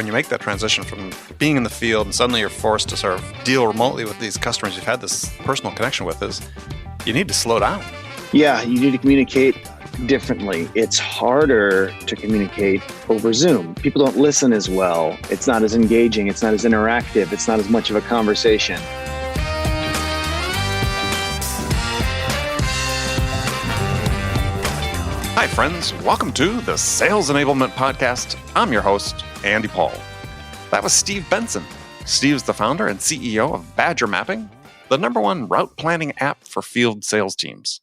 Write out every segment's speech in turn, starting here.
when you make that transition from being in the field and suddenly you're forced to sort of deal remotely with these customers you've had this personal connection with is you need to slow down. Yeah, you need to communicate differently. It's harder to communicate over Zoom. People don't listen as well. It's not as engaging. It's not as interactive. It's not as much of a conversation. Hi, friends. Welcome to the Sales Enablement Podcast. I'm your host, Andy Paul. That was Steve Benson. Steve's the founder and CEO of Badger Mapping, the #1 route planning app for field sales teams.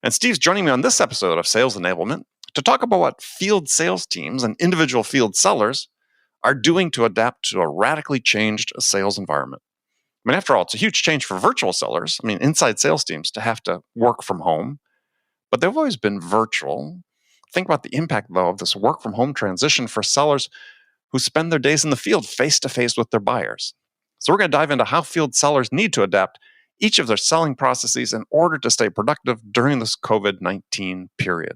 And Steve's joining me on this episode of Sales Enablement to talk about what field sales teams and individual field sellers are doing to adapt to a radically changed sales environment. I mean, after all, it's a huge change for virtual sellers. I mean, inside sales teams to have to work from home. But they've always been virtual. Think about the impact, though, of this work from home transition for sellers who spend their days in the field face-to-face with their buyers. So we're going to dive into how field sellers need to adapt each of their selling processes in order to stay productive during this COVID-19 period.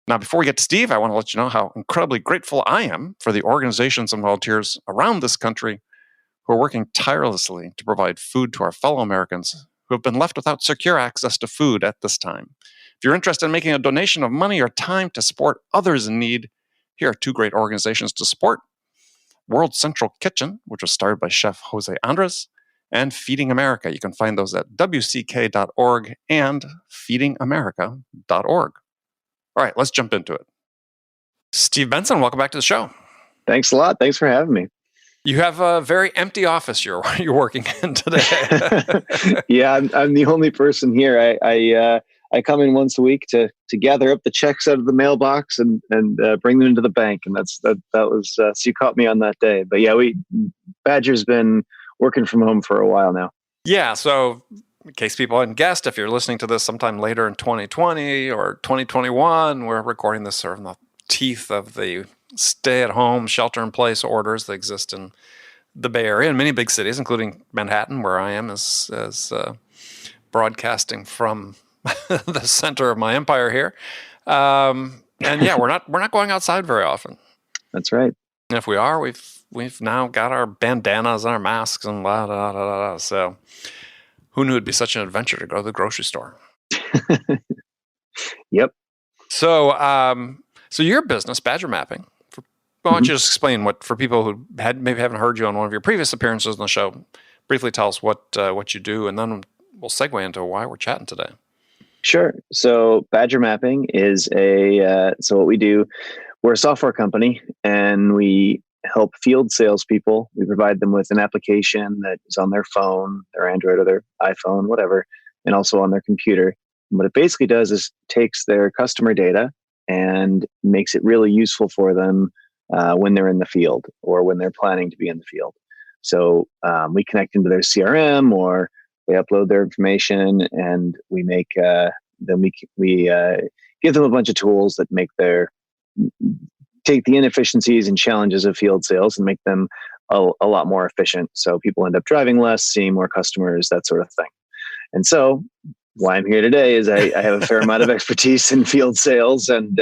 Now, before we get to Steve, I want to let you know how incredibly grateful I am for the organizations and volunteers around this country who are working tirelessly to provide food to our fellow Americans who have been left without secure access to food at this time. If you're interested in making a donation of money or time to support others in need, here are two great organizations to support: World Central Kitchen, which was started by Chef Jose Andres, and Feeding America. You can find those at wck.org and feedingamerica.org. All right, let's jump into it. Steve Benson, welcome back to the show. Thanks a lot. Thanks for having me. You have a very empty office you're working in today. Yeah, I'm the only person here. I come in once a week to gather up the checks out of the mailbox and bring them into the bank, and that was so you caught me on that day. But yeah, Badger's been working from home for a while now. Yeah, so in case people hadn't guessed, if you're listening to this sometime later in 2020 or 2021, we're recording this sort of in the teeth of the stay-at-home, shelter-in-place orders that exist in the Bay Area and many big cities, including Manhattan, where I am as broadcasting from the center of my empire here. And yeah, we're not going outside very often. That's right. And if we are, we've now got our bandanas and our masks and blah, blah, blah, blah. So who knew it'd be such an adventure to go to the grocery store? Yep. So your business, Badger Mapping, why don't you just explain what, for people who maybe haven't heard you on one of your previous appearances on the show, briefly tell us what you do, and then we'll segue into why we're chatting today. Sure. So Badger Mapping is so what we do, we're a software company, and we help field salespeople. We provide them with an application that is on their phone, their Android or their iPhone, whatever, and also on their computer. And what it basically does is takes their customer data and makes it really useful for them when they're in the field or when they're planning to be in the field. So we connect into their CRM, or they upload their information, and we make we give them a bunch of tools that take the inefficiencies and challenges of field sales and make them a lot more efficient. So people end up driving less, seeing more customers, that sort of thing. And so why I'm here today is I have a fair amount of expertise in field sales, and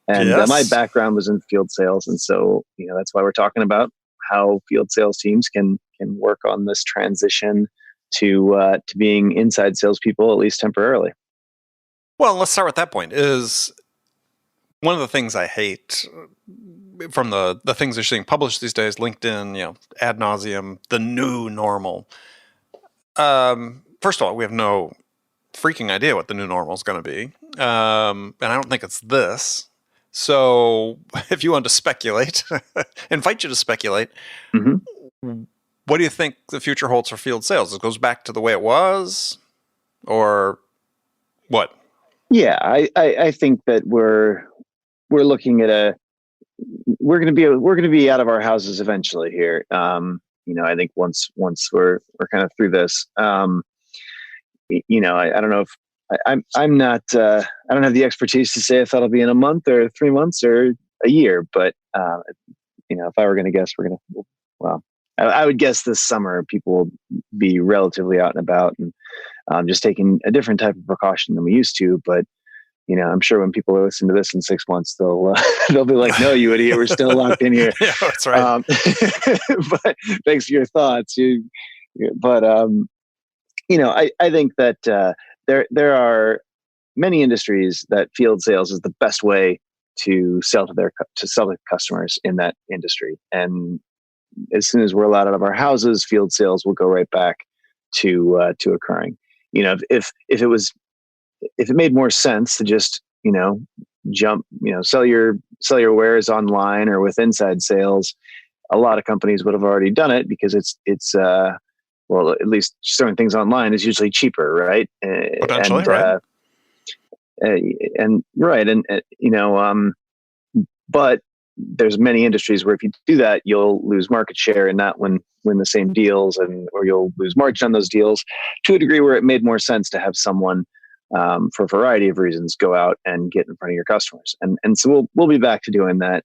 my background was in field sales. And so, that's why we're talking about how field sales teams can work on this transition to being inside salespeople, at least temporarily. Well, let's start with that point. Is one of the things I hate from the things they're seeing published these days, LinkedIn, ad nauseum, the new normal. First of all, we have no freaking idea what the new normal is going to be. And I don't think it's this. So if you want to speculate, invite you to speculate. Mm-hmm. What do you think the future holds for field sales? It goes back to the way it was, or what? Yeah, I think that we're looking at we're going to be out of our houses eventually here. I think once we're kind of through this, I don't know if I'm not, I don't have the expertise to say if that'll be in a month or 3 months or a year, but if I were going to guess, I would guess this summer people will be relatively out and about and just taking a different type of precaution than we used to. But I'm sure when people listen to this in 6 months, they'll they'll be like, "No, you idiot, we're still locked in here." Yeah, that's right. But thanks for your thoughts. But I think that there are many industries that field sales is the best way to sell to customers in that industry. And as soon as we're allowed out of our houses, field sales will go right back to occurring. If it made more sense to just jump, sell your wares online or with inside sales, a lot of companies would have already done it, because it's well, at least selling things online is usually cheaper, right? Potentially, right? But there's many industries where if you do that, you'll lose market share and not win the same deals, or you'll lose margin on those deals to a degree where it made more sense to have someone, for a variety of reasons, go out and get in front of your customers. And so we'll be back to doing that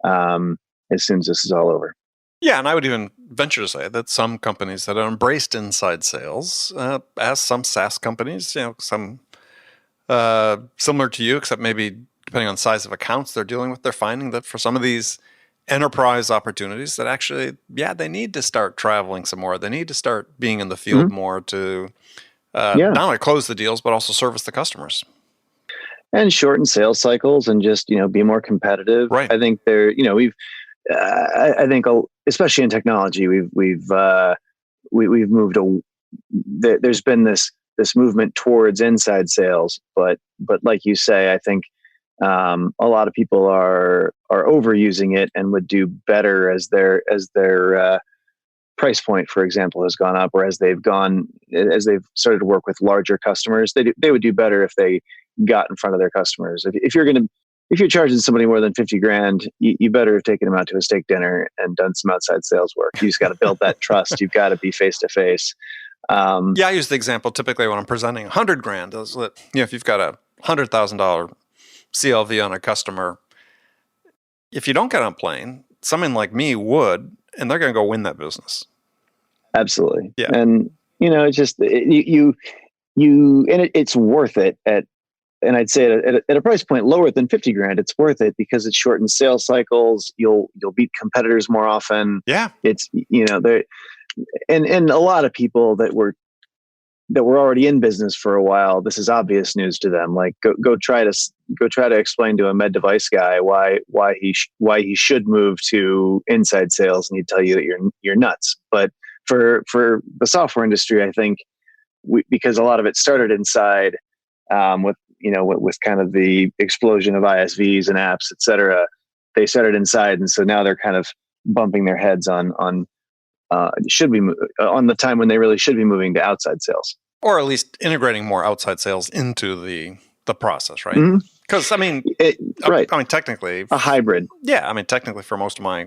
as soon as this is all over. Yeah, and I would even venture to say that some companies that have embraced inside sales, as some SaaS companies, some similar to you, except maybe depending on the size of accounts they're dealing with, they're finding that for some of these enterprise opportunities that actually, they need to start traveling some more. They need to start being in the field more to not only close the deals, but also service the customers. And shorten sales cycles and just, be more competitive. Right. I think I think especially in technology, we've moved there's been this movement towards inside sales, but like you say, I think a lot of people are overusing it and would do better as their price point, for example, has gone up, or as they've started to work with larger customers. They would do better if they got in front of their customers. If you're charging somebody more than $50,000, you better have taken them out to a steak dinner and done some outside sales work. You just got to build that trust. You've got to be face to face. I use the example typically when I'm presenting $100,000. If you've got a $100,000 CLV on a customer, if you don't get on a plane, someone like me would, and they're going to go win that business. Absolutely. Yeah. And it's just it's worth it and I'd say at a price point lower than $50,000, it's worth it because it shortens sales cycles. You'll beat competitors more often. Yeah. It's and a lot of people that were already in business for a while, this is obvious news to them. Like go try to explain to a med device guy why he should move to inside sales, and he'd tell you that you're nuts. But for the software industry, I think because a lot of it started inside, with kind of the explosion of ISVs and apps, et cetera, they started inside. And so now they're kind of bumping their heads on the time when they really should be moving to outside sales. Or at least integrating more outside sales into the process, right? Because, right. Technically. A hybrid. Yeah, technically for most of my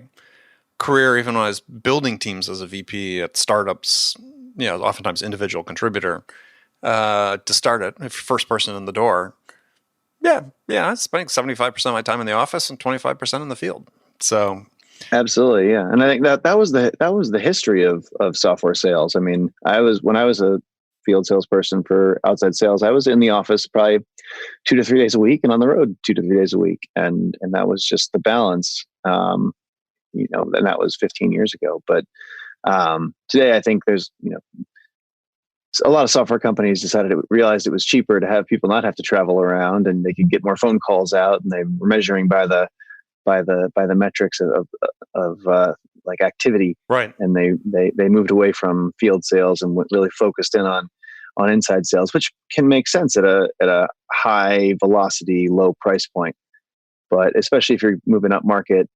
career, even when I was building teams as a VP at startups, oftentimes individual contributor, to start it, if you're first person in the door, I'm spending 75% of my time in the office and 25% in the field. So, absolutely, yeah. And I think that was the history of software sales. When I was a field salesperson for outside sales, I was in the office probably 2 to 3 days a week, and on the road 2 to 3 days a week, and that was just the balance. And that was 15 years ago. But today, I think there's a lot of software companies realized it was cheaper to have people not have to travel around, and they could get more phone calls out, and they were measuring by the metrics of like activity. Right. And they moved away from field sales and really focused in on inside sales, which can make sense at a high velocity, low price point. But especially if you're moving up market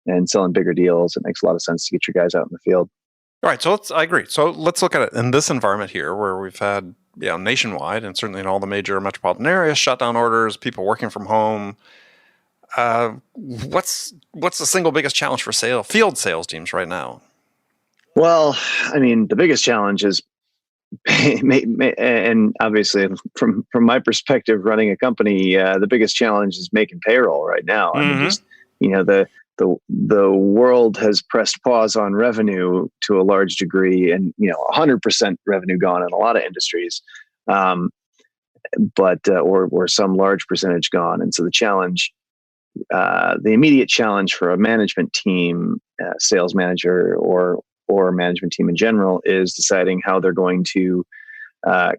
and selling bigger deals, it makes a lot of sense to get your guys out in the field. All right, I agree. So let's look at it in this environment here, where we've had, nationwide and certainly in all the major metropolitan areas, shutdown orders, people working from home. What's the single biggest challenge for field sales teams right now? Well, the biggest challenge is, and obviously from my perspective, running a company, the biggest challenge is making payroll right now. The world has pressed pause on revenue to a large degree, and 100% revenue gone in a lot of industries. but or some large percentage gone. And so the immediate challenge for a management team, sales manager, or a management team in general, is deciding how they're going to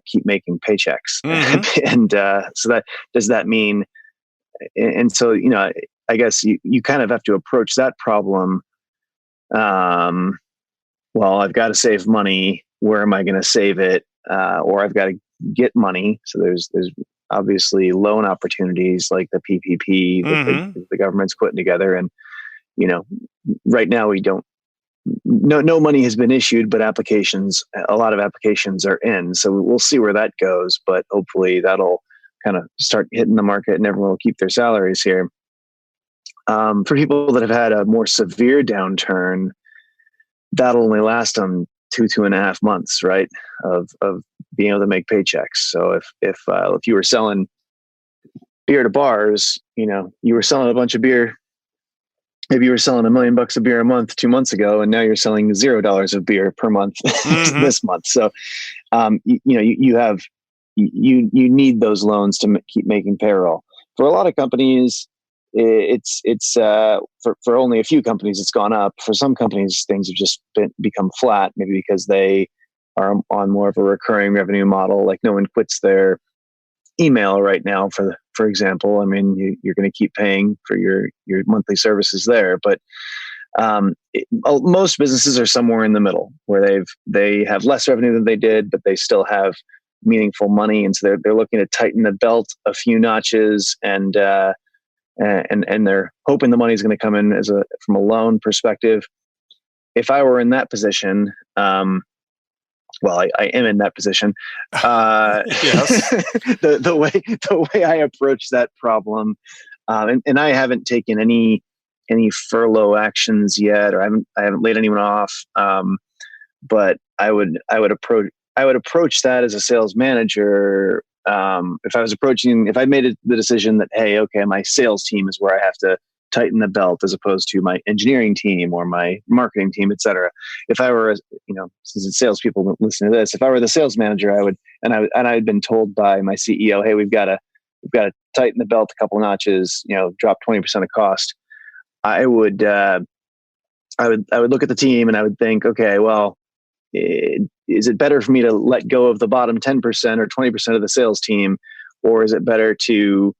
keep making paychecks. Mm-hmm. And so that does that mean? And so I guess you kind of have to approach that problem. Well, I've got to save money. Where am I going to save it? Or I've got to get money. So there's obviously loan opportunities like the PPP that the government's putting together. And, right now no money has been issued, but a lot of applications are in. So we'll see where that goes, but hopefully that'll kind of start hitting the market and everyone will keep their salaries here. For people that have had a more severe downturn, that'll only last them 2.5 months, right? Of being able to make paychecks. So if you were selling beer to bars, you were selling a bunch of beer. Maybe you were selling $1 million of beer a month 2 months ago, and now you're selling $0 of beer per month this month. So, you need those loans to keep making payroll. For a lot of companies, it's for only a few companies it's gone up. For some companies, things have just become flat, maybe because they are on more of a recurring revenue model. Like no one quits their email right now, for example. I mean, you're going to keep paying for your monthly services there, but most businesses are somewhere in the middle where they have less revenue than they did, but they still have meaningful money, and so they're looking to tighten the belt a few notches, and they're hoping the money is going to come in from a loan perspective. If I were in that position, well, I am in that position. Yes. the way I approach that problem, and I haven't taken any furlough actions yet, or I haven't laid anyone off. But I would approach that as a sales manager. If I made the decision that, hey, okay, my sales team is where I have to tighten the belt as opposed to my engineering team or my marketing team, et cetera. If I were, since it's salespeople listening to this, if I were the sales manager, I would, and I had been told by my CEO, hey, we've got to tighten the belt a couple of notches, drop 20% of cost. I would look at the team and I would think, okay, well, is it better for me to let go of the bottom 10% or 20% of the sales team, or is it better to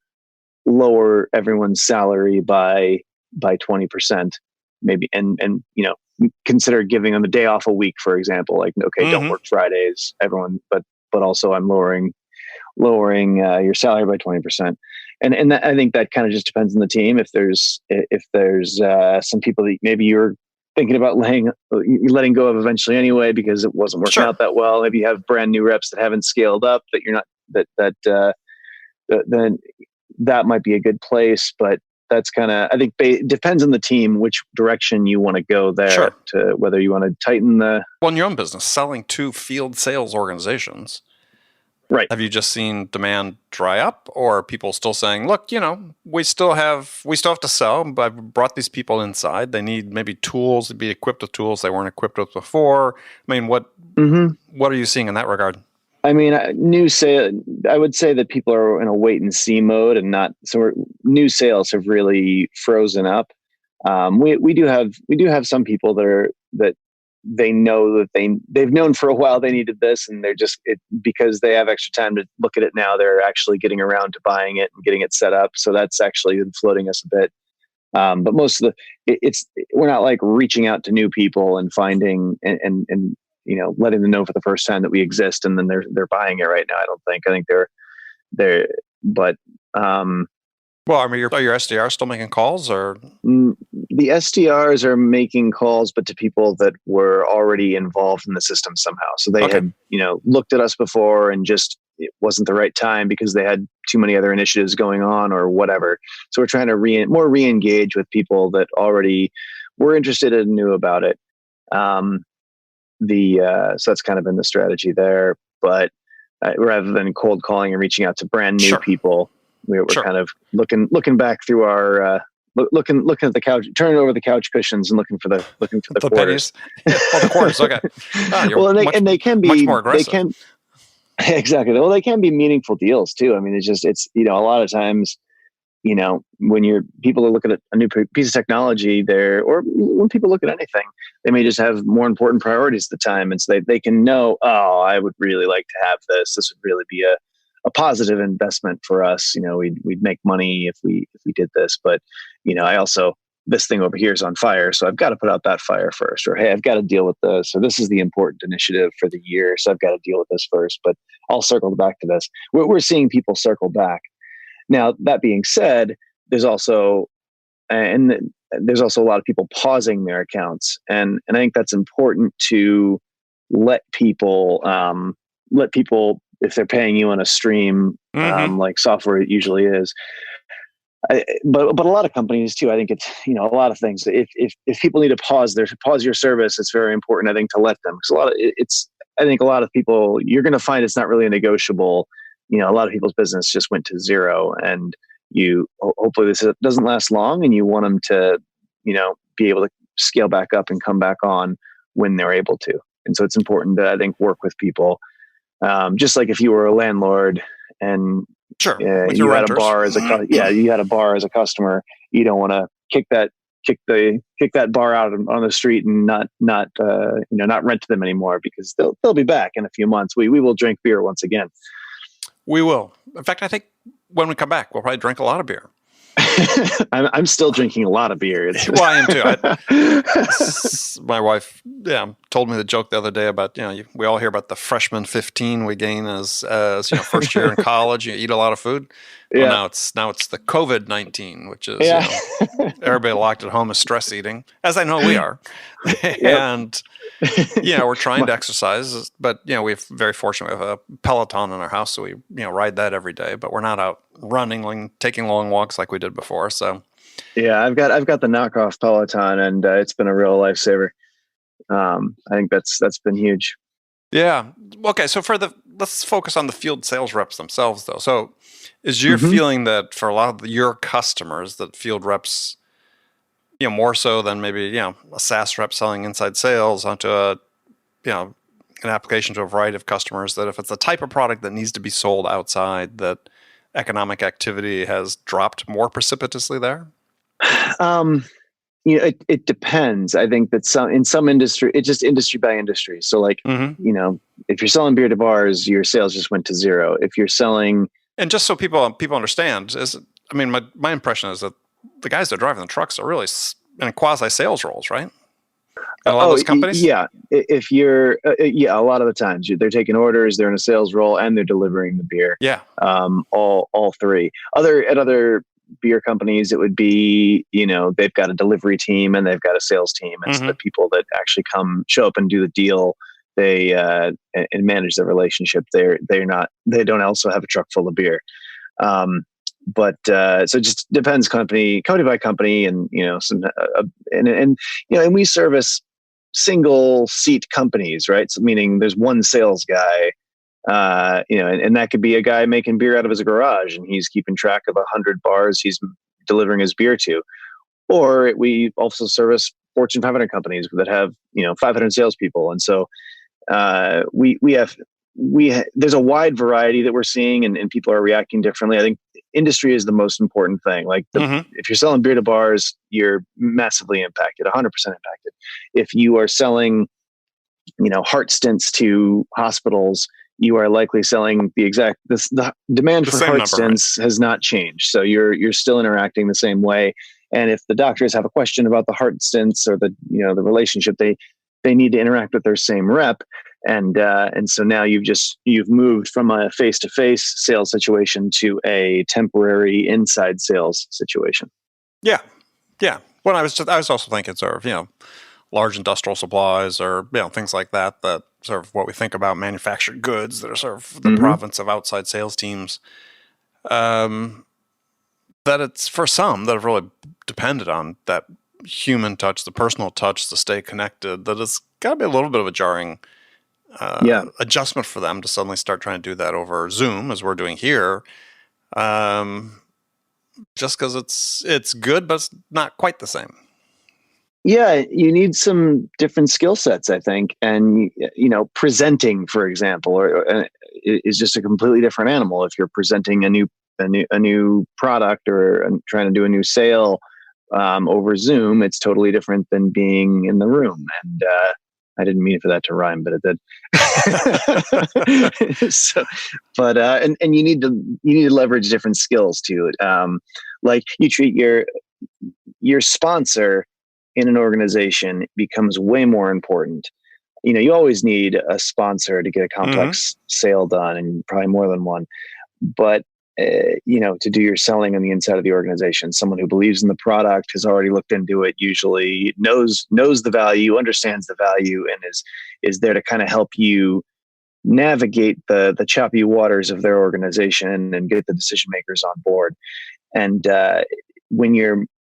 lower everyone's salary by 20%, maybe, and consider giving them a day off a week, for example? Like, okay, don't work Fridays, everyone, but also I'm lowering your salary by 20%. And I think that kind of just depends on the team. If there's some people that maybe you're thinking about letting go of eventually anyway because it wasn't working out that well. Maybe you have brand new reps that haven't scaled up that you're not then that might be a good place. But that's kind of, I think, depends on the team which direction you want to go there, to whether you want to tighten the. Well, in your own business, selling to field sales organizations. Right. Have you just seen demand dry up, or are people still saying, look, we still have to sell, but I've brought these people inside. They need maybe tools to be equipped with tools they weren't equipped with before. I mean, what are you seeing in that regard? I mean, I would say that people are in a wait and see mode, and new sales have really frozen up. We do have some people that they know that they've known for a while they needed this, and they're just because they have extra time to look at it now, they're actually getting around to buying it and getting it set up. So that's actually floating us a bit. But most of we're not like reaching out to new people and finding and letting them know for the first time that we exist, and then they're buying it right now. I think they're but well, are your SDRs still making calls, or the SDRs are making calls, but to people that were already involved in the system somehow. So they had looked at us before and just it wasn't the right time because they had too many other initiatives going on or whatever. So we're trying to re-engage with people that already were interested and knew about it. So that's kind of been the strategy there. But rather than cold calling and reaching out to brand new people, we're kind of looking back through our looking at the couch, turning over the couch cushions and looking for the quarters. The quarters. Okay. They can be much more aggressive. Exactly. Well, they can be meaningful deals too. I mean, it's a lot of times, when people are looking at a new piece of technology there, or when people look at anything, they may just have more important priorities at the time. And so they can know, oh, I would really like to have this. This would really be a positive investment for us. We'd make money if we did this, but I also, this thing over here is on fire, so I've got to put out that fire first. Or, hey, I've got to deal with this. So this is the important initiative for the year, so I've got to deal with this first. But I'll circle back to this. We're seeing people circle back. Now, that being said, there's also a lot of people pausing their accounts, and I think that's important to let people if they're paying you on a stream, like software usually is. But a lot of companies too. I think it's a lot of things. If people need to pause your service, it's very important, I think, to let them. Because I think a lot of people, you're going to find it's not really a negotiable. A lot of people's business just went to zero, and hopefully this doesn't last long, and you want them to be able to scale back up and come back on when they're able to. And so it's important to, I think, work with people. Just like if you were a landlord and sure, you had a bar you had a bar as a customer, you don't want to kick that bar out on the street and not rent to them anymore, because they'll be back in a few months. We will drink beer once again. We will. In fact, I think when we come back, we'll probably drink a lot of beer. I'm still drinking a lot of beer. Well, I am too. My wife, told me the joke the other day about, we all hear about the freshman 15 we gain as first year in college. You eat a lot of food. Well, now it's the COVID-19, which is everybody locked at home is stress eating, as I know we are. And we're trying to exercise, but we're very fortunate. We have a Peloton in our house, so we ride that every day. But we're not out running, taking long walks like we did before. So I've got the knockoff Peloton, and it's been a real lifesaver. I think that's been huge. Yeah. Okay. So let's focus on the field sales reps themselves, though. So is your feeling that for a lot of your customers, that field reps, more so than maybe, a SaaS rep selling inside sales onto an application to a variety of customers, that if it's the type of product that needs to be sold outside, that economic activity has dropped more precipitously there? It depends. I think that in some industry, it's just industry by industry. So like, if you're selling beer to bars, your sales just went to zero. If you're selling, and just so people understand, my impression is that the guys that are driving the trucks are really in quasi sales roles, right? At a lot of those companies? Yeah. If you're, a lot of the times they're taking orders, they're in a sales role, and they're delivering the beer. Yeah. All three. At other beer companies, it would be, they've got a delivery team and they've got a sales team. It's the people that actually show up and do the deal. They and manage the relationship. They don't also have a truck full of beer. But so it just depends company by company, and and we service single seat companies, right? So meaning there's one sales guy, and that could be a guy making beer out of his garage, and he's keeping track of 100 bars he's delivering his beer to. Or we also service Fortune 500 companies that have 500 salespeople, and so there's a wide variety that we're seeing, and people are reacting differently. I think industry is the most important thing. Like if you're selling beer to bars, you're massively impacted, 100% impacted. If you are selling, heart stents to hospitals, you are likely selling the demand for heart stents has not changed. So you're still interacting the same way. And if the doctors have a question about the heart stents or the relationship, they need to interact with their same rep. And so now you've moved from a face-to-face sales situation to a temporary inside sales situation. Yeah. Well, I was also thinking sort of, large industrial supplies or, things like that sort of what we think about manufactured goods that are sort of the province of outside sales teams. That it's for some that have really depended on that human touch, the personal touch to stay connected, that it's got to be a little bit of a jarring adjustment for them to suddenly start trying to do that over Zoom, as we're doing here. Just because it's good, but it's not quite the same. Yeah, you need some different skill sets, I think, and presenting, for example, or is just a completely different animal. If you're presenting a new product or trying to do a new sale over Zoom, it's totally different than being in the room. And I didn't mean for that to rhyme, but it did. So, but and you need to leverage different skills too. Like you treat your sponsor in an organization becomes way more important. You always need a sponsor to get a complex sale done, and probably more than one. But to do your selling on the inside of the organization, someone who believes in the product, has already looked into it, usually knows the value, understands the value, and is there to kind of help you navigate the choppy waters of their organization and get the decision makers on board. And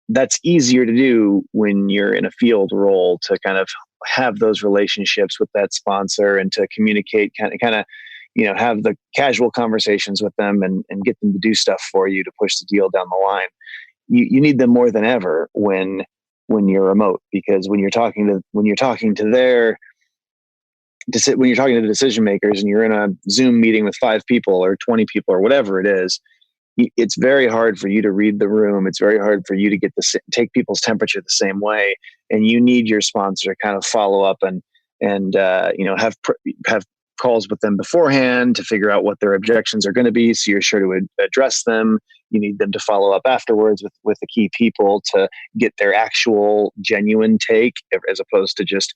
that's easier to do when you're in a field role, to kind of have those relationships with that sponsor and to communicate, kind of have the casual conversations with them and get them to do stuff for you to push the deal down the line. You need them more than ever when you're remote, because when you're talking to the decision makers and you're in a Zoom meeting with 5 people or 20 people or whatever it is, it's very hard for you to read the room. It's very hard for you to take people's temperature the same way. And you need your sponsor to kind of follow up and have calls with them beforehand to figure out what their objections are going to be, so you're sure to address them. You need them to follow up afterwards with the key people to get their actual genuine take, as opposed to just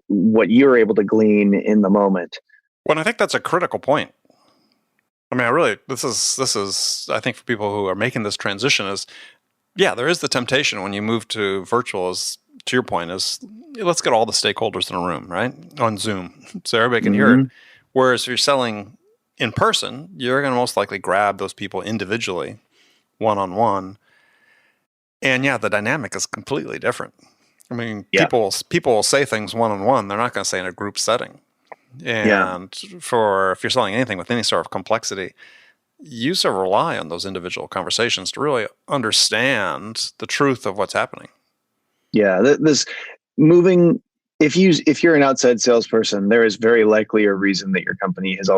what you're able to glean in the moment. Well, I think that's a critical point. I mean, this is I think for people who are making this transition is, there is the temptation when you move to virtual, is, to your point, is let's get all the stakeholders in a room, right? On Zoom, so everybody can hear it. Whereas if you're selling in person, you're going to most likely grab those people individually, one-on-one. And the dynamic is completely different. I mean, people will say things one-on-one. They're not going to say in a group setting. And if you're selling anything with any sort of complexity, you sort of rely on those individual conversations to really understand the truth of what's happening. Yeah, if you're an outside salesperson, there is very likely a reason that your company has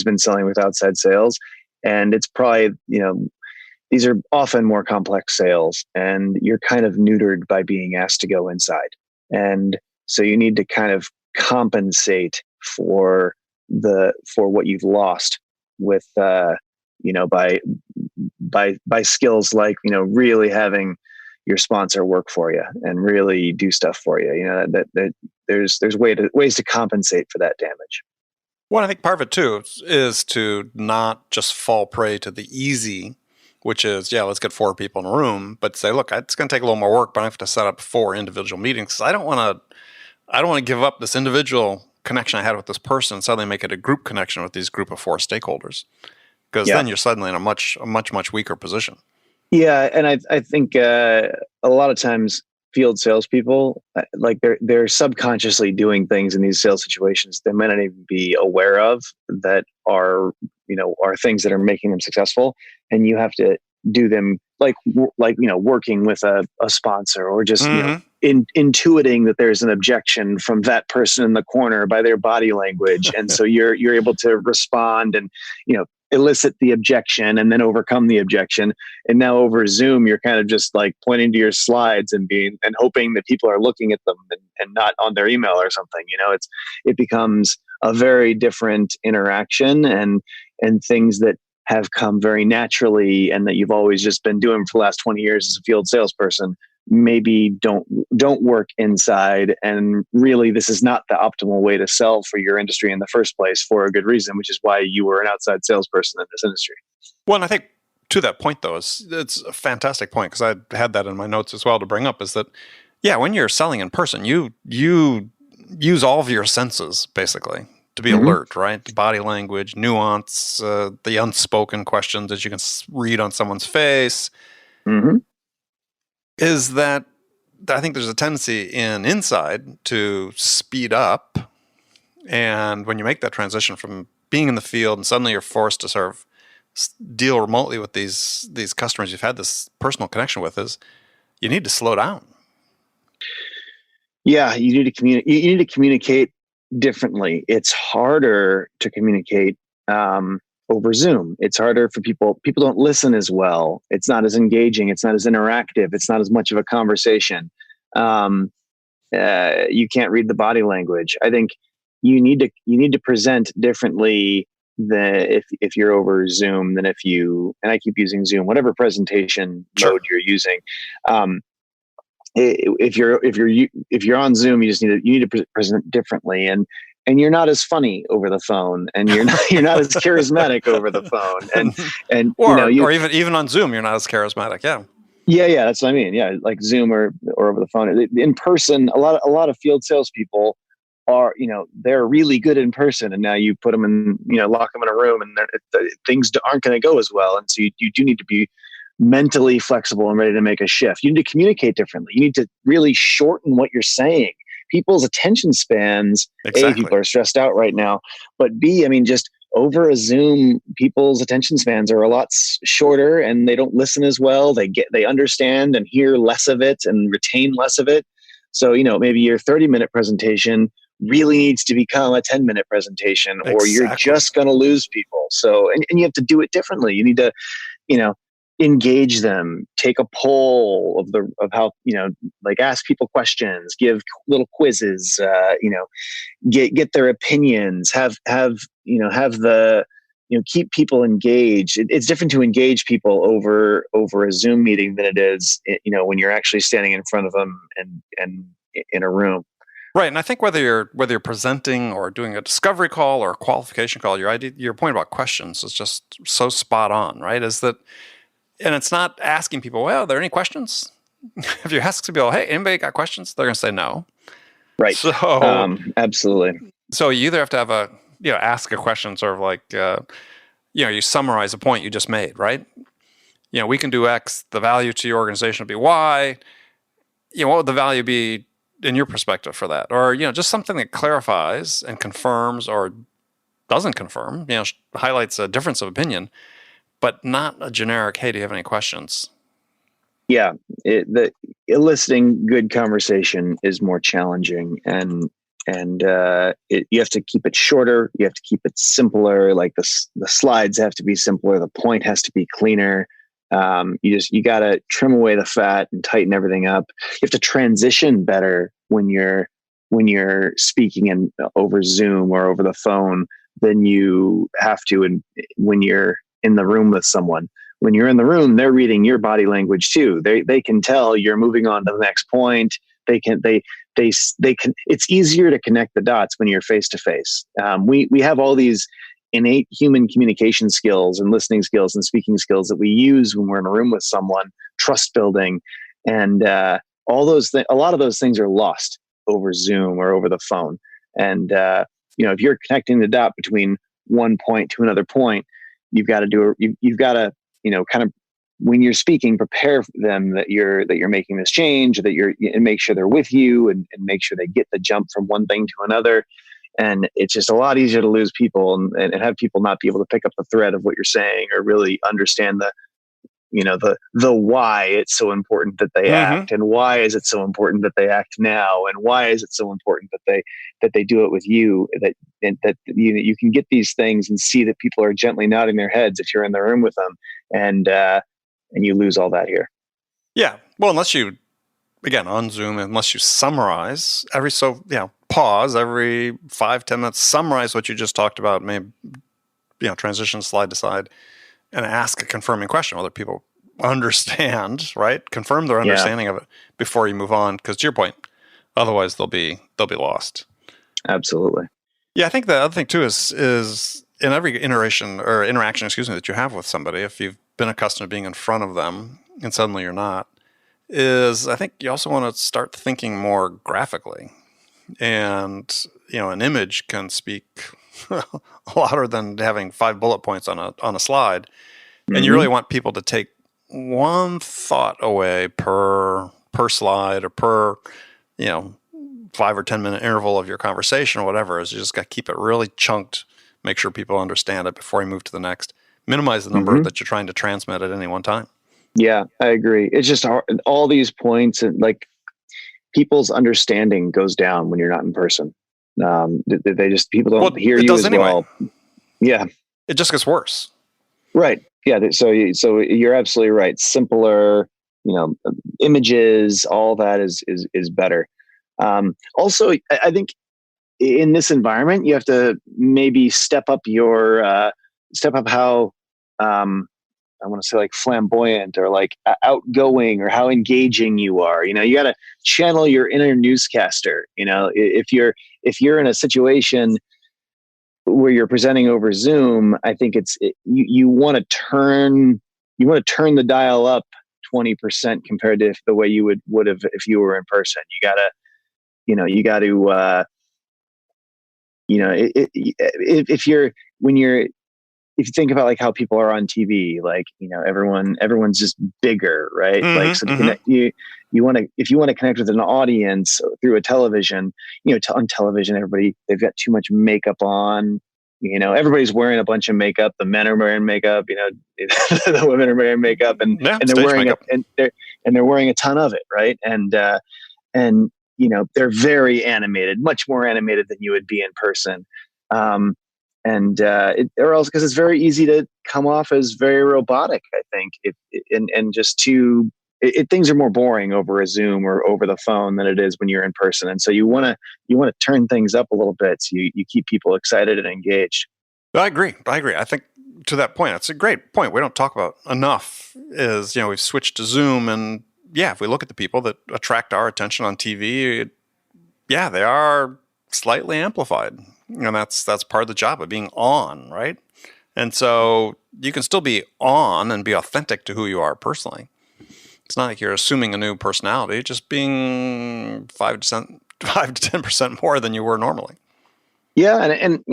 been selling with outside sales. And it's probably, these are often more complex sales, and you're kind of neutered by being asked to go inside. And so you need to kind of compensate for what you've lost with, by skills like, really having your sponsor work for you and really do stuff for you. That there's ways to compensate for that damage. Well, I think part of it too is to not just fall prey to the easy, which is, let's get 4 people in a room, but say, look, it's going to take a little more work, but I have to set up 4 individual meetings, because I don't want to give up this individual connection I had with this person and suddenly make it a group connection with these group of 4 stakeholders, because then you're suddenly in a much weaker position. Yeah, and I think a lot of times field salespeople, like they're subconsciously doing things in these sales situations they might not even be aware of, that are things that are making them successful, and you have to do them like working with a sponsor, or just intuiting that there's an objection from that person in the corner by their body language, and so you're able to respond and elicit the objection and then overcome the objection. And now over Zoom, you're kind of just like pointing to your slides and hoping that people are looking at them and not on their email or something. It becomes a very different interaction, and things that have come very naturally and that you've always just been doing for the last 20 years as a field salesperson maybe don't work inside. And really, this is not the optimal way to sell for your industry in the first place, for a good reason, which is why you were an outside salesperson in this industry. Well, and I think to that point, though, it's a fantastic point, because I had that in my notes as well to bring up, is that, when you're selling in person, you use all of your senses, basically, to be alert, right? The body language, nuance, the unspoken questions that you can read on someone's face. Is that I think there's a tendency in inside to speed up. And when you make that transition from being in the field and suddenly you're forced to sort of deal remotely with these customers you've had this personal connection with, is you need to slow down. Yeah, you need to communicate differently. It's harder to communicate over Zoom. It's harder for people. People don't listen as well. It's not as engaging. It's not as interactive. It's not as much of a conversation. You can't read the body language. I think you need to present differently if you're over Zoom than if you, and I keep using Zoom, whatever presentation mode you're using. If you're on Zoom, you need to present differently, and you're not as funny over the phone, and you're not as charismatic over the phone, and or even on Zoom, you're not as charismatic. Yeah, that's what I mean. Yeah, like Zoom or over the phone. In person, a lot of field salespeople are, they're really good in person, and now you put them in, lock them in a room, and things aren't going to go as well. And so you do need to be mentally flexible and ready to make a shift. You need to communicate differently. You need to really shorten what you're saying. People's attention spans, exactly. A, people are stressed out right now, but B, just over a Zoom, people's attention spans are a lot shorter, and they don't listen as well. They understand and hear less of it and retain less of it. So, maybe your 30-minute presentation really needs to become a 10-minute presentation, exactly. Or you're just going to lose people. So, and you have to do it differently. You need to, engage them, take a poll of how, like ask people questions, give little quizzes, get their opinions, keep people engaged. It's different to engage people over a Zoom meeting than it is, when you're actually standing in front of them and in a room. Right, and I think whether you're presenting or doing a discovery call or a qualification call, your point about questions is just so spot on, right? And it's not asking people, well, are there any questions? If you ask people, hey, anybody got questions? They're going to say no. Right. So absolutely. So you either have to have ask a question, sort of like, you summarize a point you just made, right? We can do X, the value to your organization will be Y. What would the value be in your perspective for that? Or, just something that clarifies and confirms or doesn't confirm, highlights a difference of opinion, but not a generic, hey, do you have any questions? Yeah, eliciting good conversation is more challenging, and you have to keep it shorter. You have to keep it simpler. Like the slides have to be simpler. The point has to be cleaner. You got to trim away the fat and tighten everything up. You have to transition better when you're speaking over Zoom or over the phone than you have to when you're in the room with someone. When you're in the room, they're reading your body language too. They can tell you're moving on to the next point. They can. It's easier to connect the dots when you're face to face. We have all these innate human communication skills and listening skills and speaking skills that we use when we're in a room with someone. Trust building, and all those things. A lot of those things are lost over Zoom or over the phone. And if you're connecting the dot between one point to another point, you've got to kind of, when you're speaking, prepare them that you're making this change, and make sure they're with you, and make sure they get the jump from one thing to another. And it's just a lot easier to lose people and have people not be able to pick up the thread of what you're saying or really understand the why it's so important that they act, and why is it so important that they act now, and why is it so important that they do it with you, that you can get these things and see that people are gently nodding their heads if you're in the room with them, and you lose all that here. Yeah, well, unless you, again, on Zoom, unless you summarize pause every 5-10 minutes, summarize what you just talked about, maybe transition slide to slide, and ask a confirming question, whether people understand, right? Confirm their understanding of it before you move on, because to your point, otherwise they'll be lost. Absolutely. Yeah, I think the other thing too is in every interaction that you have with somebody, if you've been accustomed to being in front of them and suddenly you're not, is I think you also want to start thinking more graphically. And, an image can speak louder than having 5 bullet points on a slide. And you really want people to take one thought away per slide or per, 5 or 10 minute interval of your conversation or whatever. Is you just got to keep it really chunked, make sure people understand it before you move to the next. Minimize the number that you're trying to transmit at any one time. Yeah, I agree. It's just all these points, and like people's understanding goes down when you're not in person. They just, people don't hear it you does as anyway. well. Yeah. It just gets worse. Right. Yeah. So you're absolutely right. Simpler, images, all that is better. Also, I think in this environment, you have to maybe step up how, I want to say, like, flamboyant or like outgoing, or how engaging you are. You got to channel your inner newscaster. If you're in a situation where you're presenting over Zoom, I think you want to turn the dial up 20% compared to the way you would have if you were in person. If you think about, like, how people are on TV, like, everyone's just bigger, right? Like, so to connect if you want to connect with an audience through a television, on television, they've got too much makeup on. Everybody's wearing a bunch of makeup. The men are wearing makeup. The women are wearing makeup, and they're wearing makeup. they're wearing a ton of it, right? And they're very animated, much more animated than you would be in person. Or else, because it's very easy to come off as very robotic, I think, things are more boring over a Zoom or over the phone than it is when you're in person. And so you want to turn things up a little bit, so you keep people excited and engaged. I agree. I think, to that point, that's a great point. We don't talk about enough is, we've switched to Zoom, and if we look at the people that attract our attention on TV, they are slightly amplified. And that's part of the job of being on, right? And so you can still be on and be authentic to who you are personally. It's not like you're assuming a new personality, just being 5 to 10% more than you were normally. Yeah, and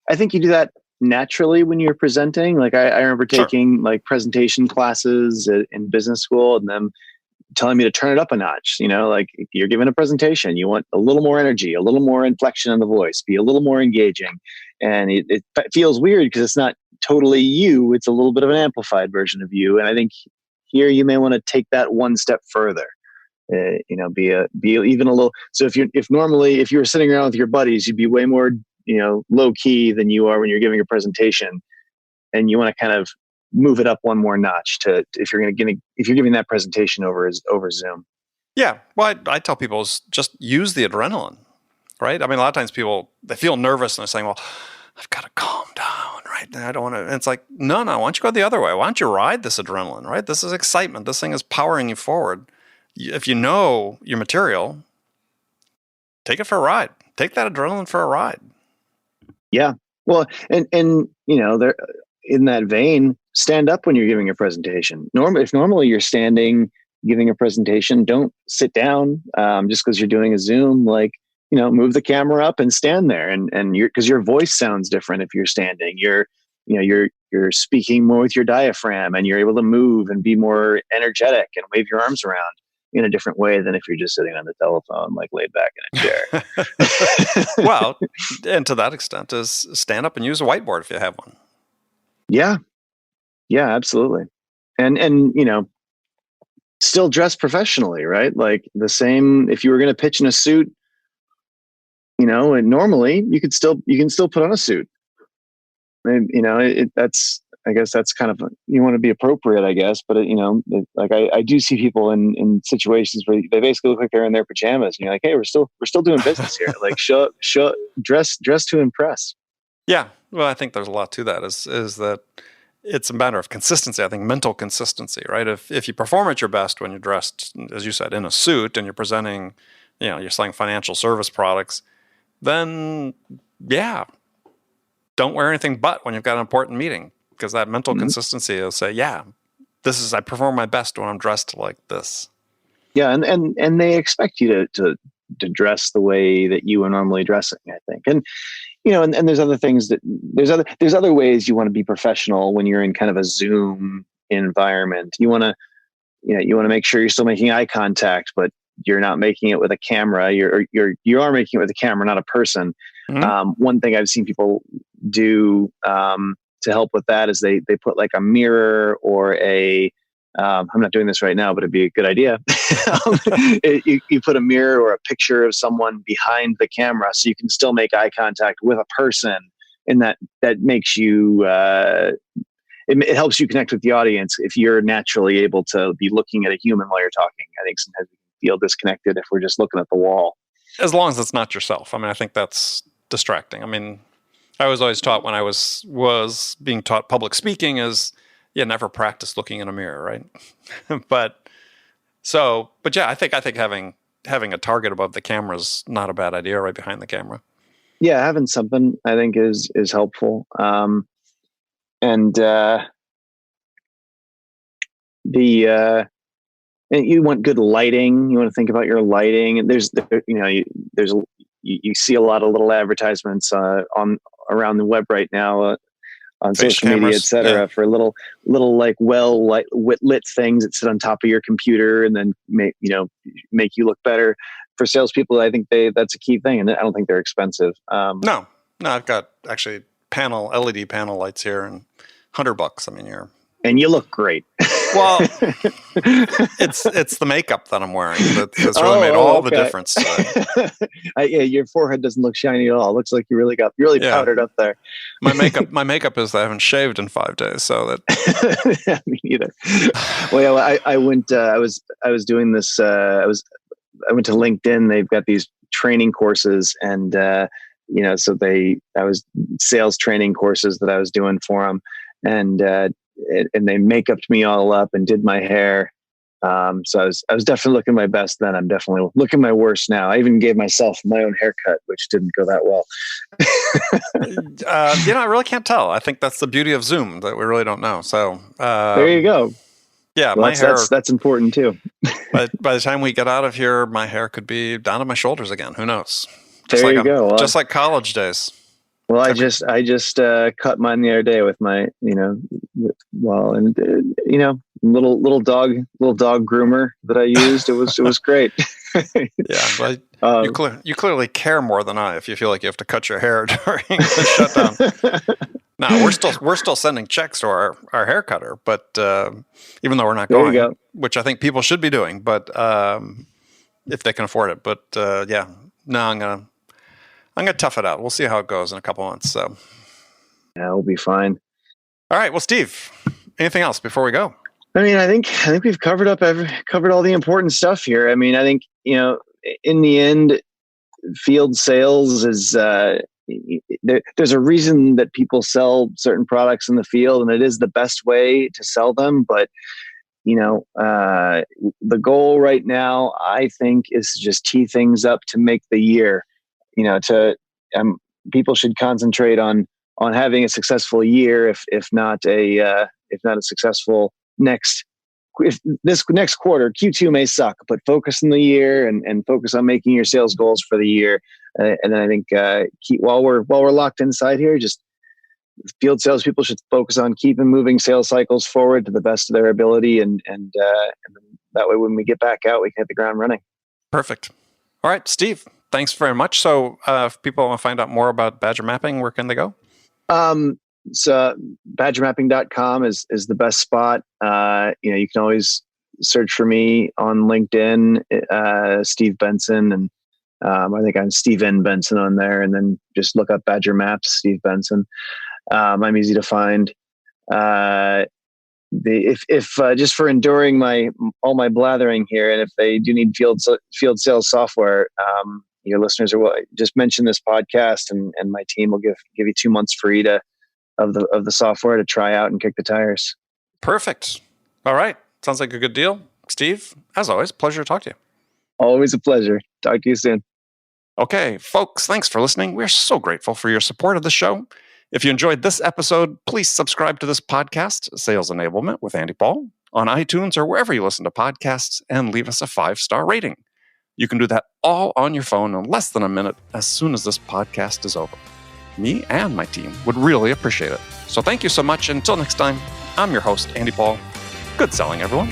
I think you do that naturally when you're presenting. Like, I remember taking like presentation classes in business school, and them telling me to turn it up a notch. Like, if you're giving a presentation, you want a little more energy, a little more inflection in the voice, be a little more engaging. And it feels weird because it's not totally you. It's a little bit of an amplified version of you. And I think here you may want to take that one step further. Be even a little. So if normally you were sitting around with your buddies, you'd be way more, low key than you are when you're giving a presentation, and you want to kind of move it up one more notch if you're giving that presentation over Zoom. Yeah. Well, I tell people is just use the adrenaline, right? I mean, a lot of times people, they feel nervous and they're saying, well, I've got to calm down, right? I don't want to. And it's like, no, why don't you go the other way? Why don't you ride this adrenaline, right? This is excitement. This thing is powering you forward. If you know your material, take it for a ride. Take that adrenaline for a ride. Yeah. Well, and there, in that vein, stand up when you're giving a presentation. If normally you're standing giving a presentation, don't sit down just because you're doing a Zoom. Like, move the camera up and stand there, and because your voice sounds different if you're standing. You're speaking more with your diaphragm, and you're able to move and be more energetic and wave your arms around in a different way than if you're just sitting on the telephone, like, laid back in a chair. Well, and to that extent is stand up and use a whiteboard if you have one. Yeah, absolutely. And still dress professionally, right? Like, the same, if you were going to pitch in a suit, and normally you can still put on a suit. And, I guess that's kind of, you want to be appropriate, I guess. But like, I do see people in situations where they basically look like they're in their pajamas, and you're like, hey, we're still doing business here. Like, dress to impress. Yeah. Well, I think there's a lot to that. Is that it's a matter of consistency. I think mental consistency, right? If you perform at your best when you're dressed, as you said, in a suit, and you're presenting, you're selling financial service products, then don't wear anything but when you've got an important meeting, because that mental consistency will say, I perform my best when I'm dressed like this. Yeah, and they expect you to dress the way that you are normally dressing, I think. And and there's other things there's other ways you want to be professional when you're in kind of a Zoom environment. You want to make sure you're still making eye contact, but you're not making it with a camera. You are making it with a camera, not a person. Mm-hmm. One thing I've seen people do to help with that is they put like a mirror or a I'm not doing this right now, but it'd be a good idea. You put a mirror or a picture of someone behind the camera, so you can still make eye contact with a person, and that makes you. It helps you connect with the audience if you're naturally able to be looking at a human while you're talking. I think sometimes we feel disconnected if we're just looking at the wall. As long as it's not yourself. I mean, I think that's distracting. I mean, I was always taught when I was being taught public speaking is, never practice looking in a mirror, right? but yeah, I think having a target above the camera is not a bad idea, right behind the camera. Yeah, having something I think is helpful. And you want good lighting. You want to think about your lighting. And you see a lot of little advertisements on around the web right now on social media, et cetera, for little like lit things that sit on top of your computer and then make you look better. For salespeople, I think that's a key thing, and I don't think they're expensive. No, I've got actually LED panel lights here, and $100. I mean, and you look great. Well, it's the makeup that I'm wearing that's really made all the difference today. Your forehead doesn't look shiny at all. It looks like you really powdered up there. My makeup is I haven't shaved in 5 days, so that me neither. Well, yeah, I went. I was doing this. I went to LinkedIn. They've got these training courses, and I was sales training courses that I was doing for them, and they make-upped me all up and did my hair. So I was definitely looking my best then. I'm definitely looking my worst now. I even gave myself my own haircut, which didn't go that well. I really can't tell. I think that's the beauty of Zoom, that we really don't know. So there you go. Yeah, well, my hair. That's important too. But by the time we get out of here, my hair could be down to my shoulders again. Who knows? There you go. Just like college days. Well, I just cut mine the other day with my, little dog groomer that I used. It was great. Yeah, but you clearly care more than I if you feel like you have to cut your hair during the shutdown. Now we're still sending checks to our hair cutter, but even though we're not going, which I think people should be doing, but if they can afford it. But I'm gonna tough it out. We'll see how it goes in a couple months. So yeah, we'll be fine. All right. Well, Steve, anything else before we go? I mean, I think we've covered all the important stuff here. I mean, I think in the end, field sales is there's a reason that people sell certain products in the field, and it is the best way to sell them. But the goal right now, I think, is to just tee things up to make the year. People should concentrate on having a successful year, if not a successful this next quarter. Q2 may suck, but focus on the year and focus on making your sales goals for the year. And then I think while we're locked inside here, just field salespeople should focus on keeping moving sales cycles forward to the best of their ability, and that way when we get back out, we can hit the ground running. Perfect. All right, Steve. Thanks very much. So if people want to find out more about Badger Mapping, where can they go? So badgermapping.com is the best spot. You can always search for me on LinkedIn, Steve Benson, and I think I'm Steven Benson on there, and then just look up Badger Maps, Steve Benson. I'm easy to find. If just for enduring all my blathering here, and if they do need field sales software, your listeners just mention this podcast, and my team will give you 2 months free of the software to try out and kick the tires. Perfect. All right. Sounds like a good deal. Steve, as always, pleasure to talk to you. Always a pleasure. Talk to you soon. Okay, folks, thanks for listening. We're so grateful for your support of the show. If you enjoyed this episode, please subscribe to this podcast, Sales Enablement with Andy Paul, on iTunes or wherever you listen to podcasts, and leave us a 5-star rating. You can do that all on your phone in less than a minute as soon as this podcast is over. Me and my team would really appreciate it. So thank you so much. Until next time, I'm your host, Andy Paul. Good selling, everyone.